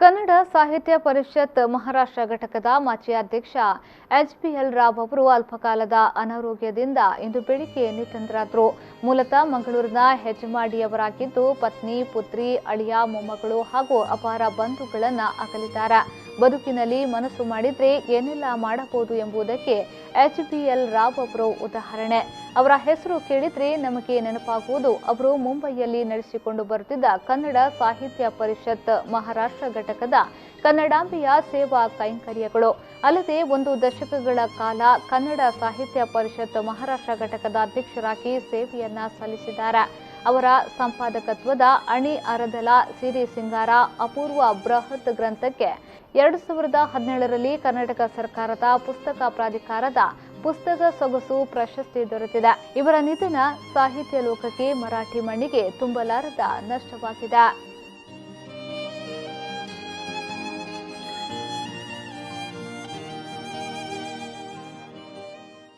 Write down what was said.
ಕನ್ನಡ ಸಾಹಿತ್ಯ ಪರಿಷತ್ ಮಹಾರಾಷ್ಟ್ರ ಘಟಕದ ಮಾಜಿ ಅಧ್ಯಕ್ಷ ಎಚ್.ಪಿ.ಎಲ್. ರಾವ್ ಅವರು ಅಲ್ಪಕಾಲದ ಅನಾರೋಗ್ಯದಿಂದ ಇಂದು ಬೆಳಿಗ್ಗೆ ನಿಧನರಾದರು. ಮೂಲತಃ ಮಂಗಳೂರಿನ ಹೆಜಮಾಡಿಯವರಾಗಿದ್ದು ಪತ್ನಿ, ಪುತ್ರಿ, ಅಳಿಯ, ಮೊಮ್ಮಗಳು ಹಾಗೂ ಅಪಾರ ಬಂಧುಗಳನ್ನು ಅಗಲಿದ್ದಾರೆ. ಬದುಕಿನಲ್ಲಿ ಮನಸ್ಸು ಮಾಡಿದ್ರೆ ಏನೆಲ್ಲ ಮಾಡಬಹುದು ಎಂಬುದಕ್ಕೆ ಎಚ್.ಪಿ.ಎಲ್. ರಾವ್ ಅವರು ಉದಾಹರಣೆ. ಅವರ ಹೆಸರು ಕೇಳಿದ್ರೆ ನಮಗೆ ನೆನಪಾಗುವುದು ಅವರು ಮುಂಬೈಯಲ್ಲಿ ನಡೆಸಿಕೊಂಡು ಬರುತ್ತಿದ್ದ ಕನ್ನಡ ಸಾಹಿತ್ಯ ಪರಿಷತ್ ಮಹಾರಾಷ್ಟ್ರ ಘಟಕದ ಕನ್ನಡಾಂಬೆಯ ಸೇವಾ ಕೈಂಕರ್ಯಗಳು. ಅಲ್ಲದೆ 1 ದಶಕಗಳ ಕಾಲ ಕನ್ನಡ ಸಾಹಿತ್ಯ ಪರಿಷತ್ ಮಹಾರಾಷ್ಟ್ರ ಘಟಕದ ಅಧ್ಯಕ್ಷರಾಗಿ ಸೇವೆಯನ್ನ ಸಲ್ಲಿಸಿದ್ದಾರೆ. ಅವರ ಸಂಪಾದಕತ್ವದ ಅಣಿ ಅರದಲ ಸಿರಿ ಸಿಂಗಾರ ಅಪೂರ್ವ ಬೃಹತ್ ಗ್ರಂಥಕ್ಕೆ 2017ರಲ್ಲಿ ಕರ್ನಾಟಕ ಸರ್ಕಾರದ ಪುಸ್ತಕ ಪ್ರಾಧಿಕಾರದ ಪುಸ್ತಕ ಸೊಗಸು ಪ್ರಶಸ್ತಿ ದೊರೆತಿದೆ. ಇವರ ನಿಧನ ಸಾಹಿತ್ಯ ಲೋಕಕ್ಕೆ, ಮರಾಠಿ ಮಣ್ಣಿಗೆ ತುಂಬಲಾರದ ನಷ್ಟವಾಗಿದೆ.